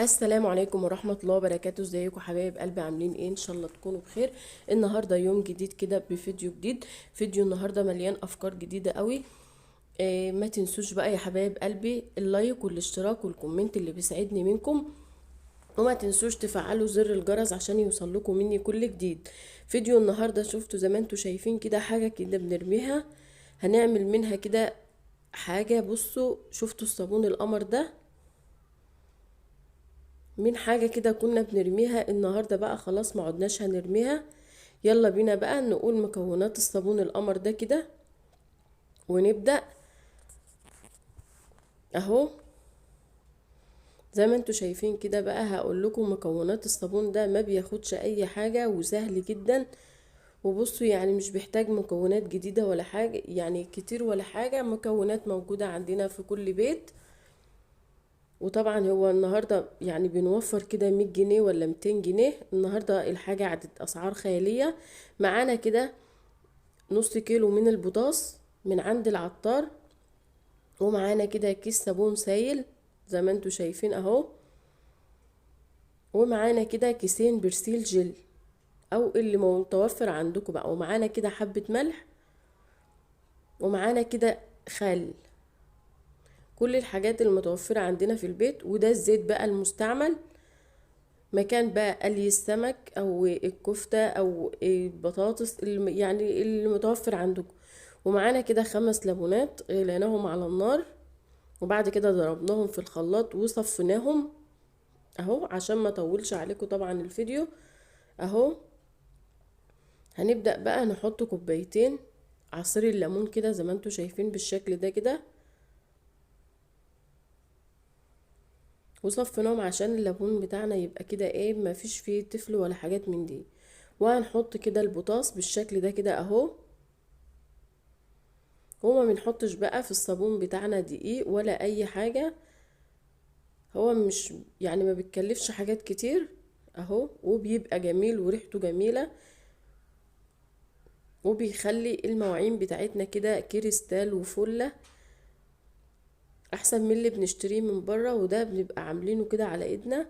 السلام عليكم ورحمة الله وبركاته. ازيكم حبايب قلبي؟ عاملين ايه؟ ان شاء الله تكونوا بخير. النهاردة يوم جديد كده بفيديو جديد. فيديو النهاردة مليان افكار جديدة قوي. ما تنسوش بقى يا حبايب قلبي اللايك والاشتراك والكومنت اللي بيسعدني منكم. وما تنسوش تفعلوا زر الجرس عشان يوصل لكم مني كل جديد. فيديو النهاردة شفتوا زي ما انتوا شايفين كده حاجة كده بنرميها. هنعمل منها كده حاجة. بصوا شفتوا الصابون القمر ده من حاجة كده كنا بنرميها، النهاردة بقى خلاص ما عدناش هنرميها. يلا بينا بقى نقول مكونات الصابون القمر ده كده ونبدأ. اهو زي ما انتوا شايفين كده بقى هقول لكم مكونات الصابون ده. ما بياخدش اي حاجة وسهل جدا. وبصوا يعني مش بيحتاج مكونات جديدة ولا حاجة يعني كتير ولا حاجة، مكونات موجودة عندنا في كل بيت. وطبعا هو النهاردة يعني بنوفر كده 100 جنيه ولا 200 جنيه. النهاردة الحاجة عدت أسعار خيالية. معانا كده نص كيلو من البوتاص من عند العطار. ومعانا كده كيس صابون سايل زي ما انتوا شايفين اهو. ومعانا كده كيسين برسيل جل او اللي متوفر عندكم بقى. ومعانا كده حبة ملح. ومعانا كده خل. كل الحاجات المتوفرة عندنا في البيت. وده الزيت بقى المستعمل مكان بقى قلي السمك او الكفتة او البطاطس يعني المتوفر عندكم. ومعانا كده 5 ليمونات غليناهم على النار. وبعد كده ضربناهم في الخلاط وصفيناهم اهو عشان ما اطولش عليكم طبعا الفيديو. اهو هنبدأ بقى نحط كوبايتين عصير الليمون كده زي ما انتوا شايفين بالشكل ده كده. وصفيناهم عشان الليمون بتاعنا يبقى كده ايه ما فيش فيه تفل ولا حاجات من دي. وهنحط كده البوتاص بالشكل ده كده اهو. وما بنحطش بقى في الصابون بتاعنا دقيق ولا اي حاجة. هو مش يعني ما بتكلفش حاجات كتير اهو. وبيبقى جميل وريحته جميلة. وبيخلي المواعين بتاعتنا كده كريستال وفلة احسن من اللي بنشتريه من بره. وده بنبقى عاملينه كده على ايدنا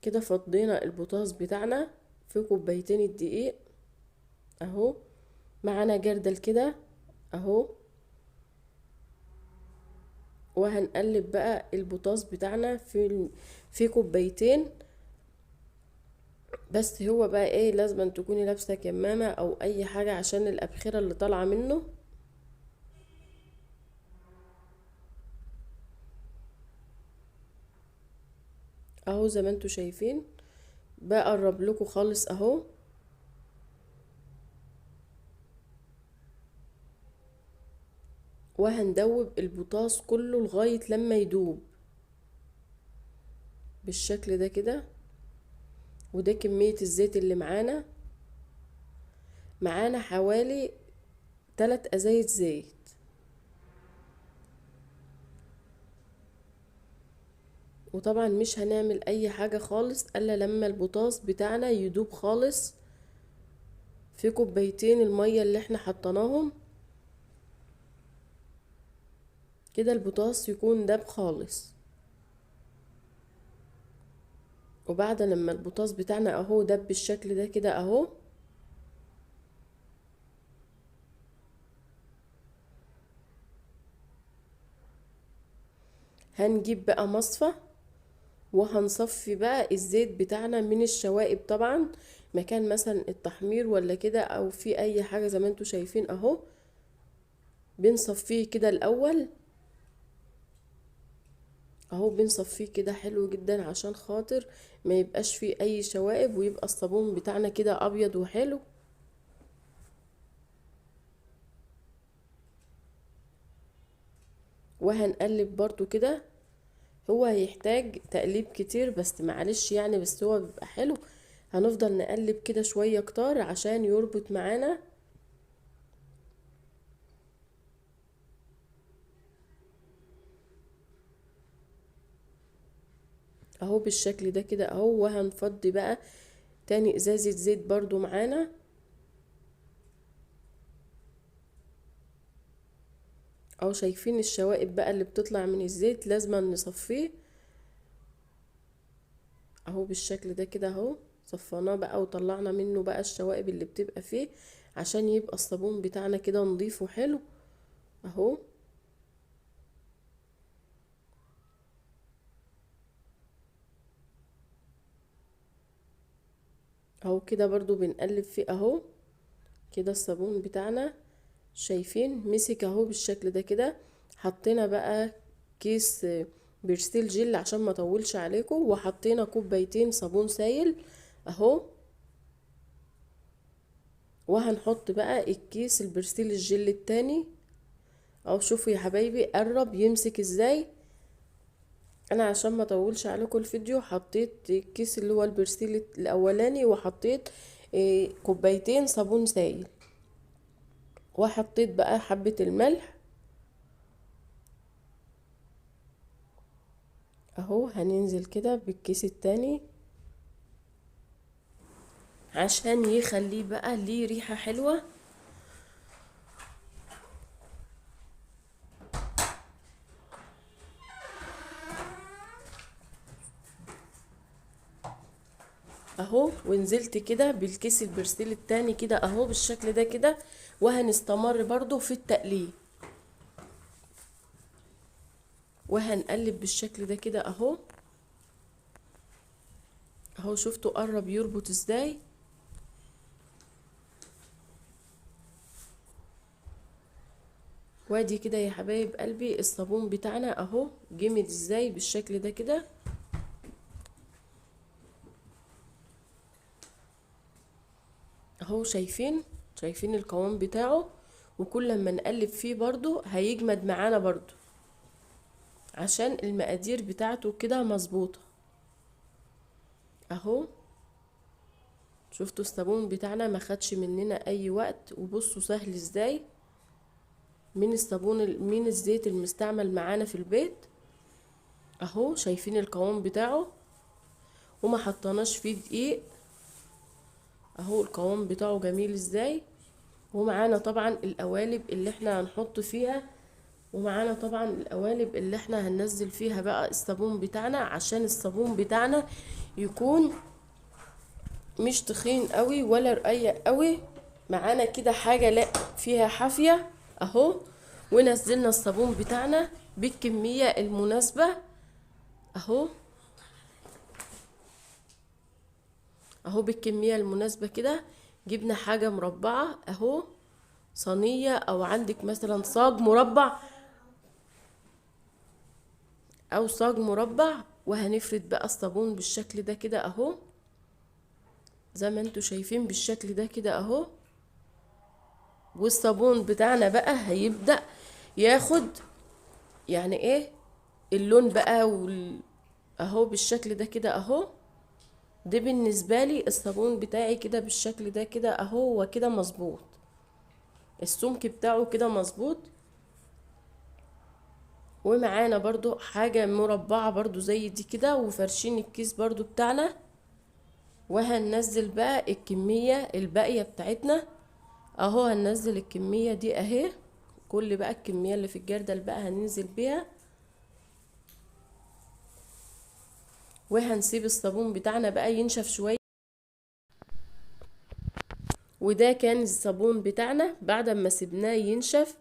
كده. فضينا البوتاص بتاعنا في كوبايتين الدقيق اهو. معانا جردل كده اهو. وهنقلب بقى البوتاص بتاعنا في كوبايتين. بس هو بقى ايه لازم أن تكوني لابسه كمامه او اي حاجه عشان الابخره اللي طالعه منه. اهو زي ما انتوا شايفين بقرب لكم خالص اهو. وهندوب البوتاص كله لغايه لما يدوب بالشكل ده كده. وده كميه الزيت اللي معانا حوالي 3 ازايز زيت. وطبعا مش هنعمل اي حاجه خالص الا لما البوتاص بتاعنا يدوب خالص في كوبايتين الميه اللي احنا حطيناهم كده. البوتاص يكون داب خالص. وبعد لما البوتاص بتاعنا اهو دب بالشكل ده كده اهو. هنجيب بقى مصفى وهنصفي بقى الزيت بتاعنا من الشوائب طبعا. مكان مثلا التحمير ولا كده او في اي حاجة زي ما انتوا شايفين اهو. بنصفيه كده الاول اهو. بنصفيه كده حلو جدا عشان خاطر ما يبقاش فيه اي شوائب ويبقى الصابون بتاعنا كده ابيض وحلو. وهنقلب برضو كده. هو هيحتاج تقليب كتير بس معلش يعني بس هو بيبقى حلو. هنفضل نقلب كده شوية كتار عشان يربط معانا اهو بالشكل ده كده اهو. وهنفضي بقى تاني ازازة زيت برضو معانا اهو شايفين الشوائب بقى اللي بتطلع من الزيت، لازم نصفيه اهو بالشكل ده كده اهو. صفناه بقى وطلعنا منه بقى الشوائب اللي بتبقى فيه، عشان يبقى الصابون بتاعنا كده نضيف وحلو اهو. اهو كده برضو بنقلب فيه اهو. كده الصابون بتاعنا شايفين مسك اهو بالشكل ده كده. حطينا بقى كيس برستيل جل عشان ما اطولش عليكم، وحطينا كوبايتين صابون سائل اهو. وهنحط بقى الكيس البرستيل الجل التاني اهو. شوفوا يا حبايبي قرب يمسك ازاي. انا عشان ما اطولش عليكم الفيديو حطيت الكيس اللي هو البرستيل الاولاني، وحطيت كوبايتين صابون سائل، وحطيت بقى حبة الملح اهو. هننزل كده بالكيس التاني عشان يخليه بقى ليه ريحة حلوة اهو. ونزلت كده بالكيس البرسيل التاني كده اهو بالشكل ده كده. وهنستمر برضو في التقليب، وهنقلب بالشكل ده كده اهو. اهو شفتوا قرب يربط ازاي. وادي كده يا حبايب قلبي الصابون بتاعنا اهو جمد ازاي بالشكل ده كده اهو. شايفين القوام بتاعه. وكل ما نقلب فيه برضو هيجمد معانا برضو، عشان المقادير بتاعته كده مظبوطه اهو. شفتوا الصابون بتاعنا ما خدش مننا اي وقت، وبصوا سهل ازاي من الصابون من الزيت المستعمل معانا في البيت اهو. شايفين القوام بتاعه، وما حطيناش فيه دقيق اهو. القوام بتاعه جميل ازاي. ومعانا طبعا القوالب اللي احنا هنحط فيها، ومعانا طبعا القوالب اللي احنا هننزل فيها بقى الصابون بتاعنا، عشان الصابون بتاعنا يكون مش تخين قوي ولا رقيق قوي. معانا كده حاجة لا فيها حافية اهو. ونزلنا الصابون بتاعنا بالكمية المناسبة اهو. اهو بالكمية المناسبة كده. جبنا حاجة مربعة اهو، صينية او عندك مثلا صاج مربع او صاج مربع. وهنفرد بقى الصابون بالشكل ده كده اهو، زي ما انتوا شايفين بالشكل ده كده اهو. والصابون بتاعنا بقى هيبدأ ياخد يعني ايه اللون بقى اهو بالشكل ده كده اهو. ده بالنسبة لي الصابون بتاعي كده بالشكل ده كده اهو. وكده مظبوط السمك بتاعه كده مظبوط. ومعانا برضو حاجة مربعة برضو زي دي كده، وفرشين الكيس برضو بتاعنا. وهننزل بقى الكمية الباقية بتاعتنا اهو. هننزل الكمية دي اهي، كل بقى الكمية اللي في الجردل بقى هننزل بيها. وهنسيب الصابون بتاعنا بقى ينشف شوية. وده كان الصابون بتاعنا بعد ما سيبناه ينشف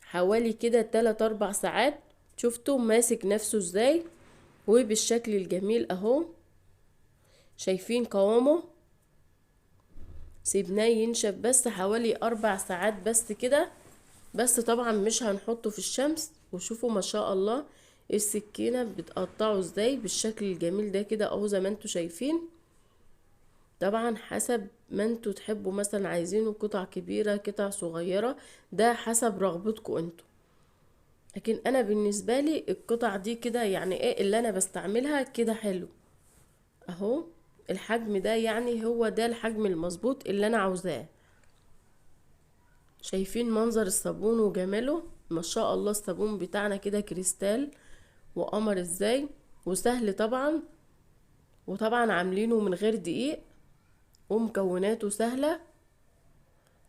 حوالي كده 3 4 ساعات. شفتوا ماسك نفسه ازاي وبالشكل الجميل اهو. شايفين قوامه. سيبناه ينشف بس حوالي 4 ساعات بس كده. بس طبعا مش هنحطه في الشمس. وشوفوا ما شاء الله السكينة بتقطعه ازاي بالشكل الجميل ده كده اهو، زي ما انتوا شايفين. طبعا حسب ما انتوا تحبوا، مثلا عايزينه قطع كبيرة قطع صغيرة، ده حسب رغبتكم انتوا. لكن انا بالنسبة لي القطع دي كده يعني ايه اللي انا بستعملها كده حلو اهو. الحجم ده يعني هو ده الحجم المظبوط اللي انا عاوزاه. شايفين منظر الصابون وجماله ما شاء الله. الصابون بتاعنا كده كريستال وقمر ازاي، وسهل طبعا. وطبعا عاملينه من غير دقيق، ومكوناته سهلة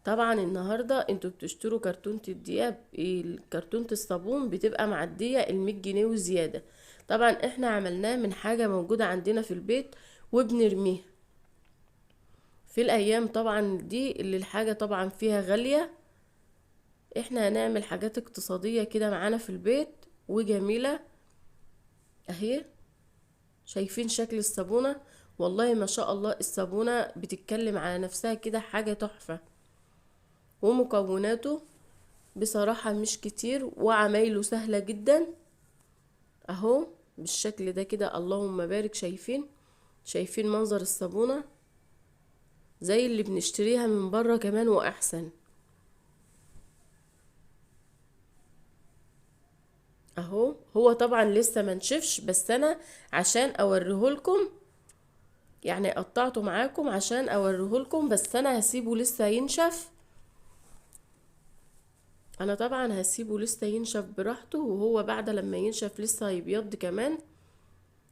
طبعا النهاردة انتوا بتشتروا كرتونة الدقيق، كرتونة الصابون بتبقى معدية ال100 جنيه وزيادة. طبعا احنا عملناه من حاجة موجودة عندنا في البيت وبنرميها في الايام طبعا دي اللي الحاجة طبعا فيها غالية. احنا هنعمل حاجات اقتصادية كده معانا في البيت وجميلة اهي. شايفين شكل الصابونة؟ والله ما شاء الله الصابونة بتتكلم على نفسها كده، حاجة تحفة. ومكوناته بصراحة مش كتير وعمايله سهلة جدا اهو بالشكل ده كده. اللهم بارك. شايفين منظر الصابونة زي اللي بنشتريها من بره كمان واحسن اهو. هو طبعا لسه منشفش بس انا عشان اوريهولكم يعني قطعته معاكم عشان اوريهولكم، بس انا هسيبه لسه ينشف. انا طبعا هسيبه لسه ينشف براحته، وهو بعد لما ينشف لسه هيبيض كمان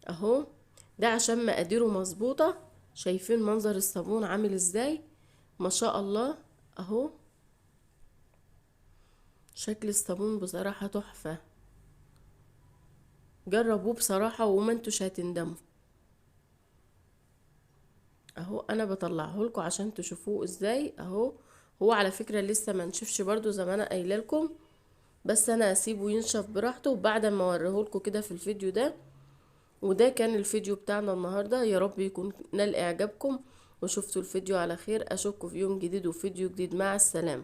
اهو. ده عشان مقاديره مظبوطة. شايفين منظر الصابون عامل ازاي؟ ما شاء الله اهو. شكل الصابون بصراحة تحفة. جربوه بصراحة وما انتوش هتندموا اهو. انا بطلعه لكم عشان تشوفوه ازاي اهو. هو على فكرة لسه ما نشفش برضو زي ما انا قايله لكم، بس انا هسيبه ينشف براحته وبعد ما اوريهولكم كده في الفيديو ده. وده كان الفيديو بتاعنا النهاردة، يا رب يكون نال اعجابكم وشفتوا الفيديو على خير. اشوفكم في يوم جديد وفيديو جديد، مع السلامة.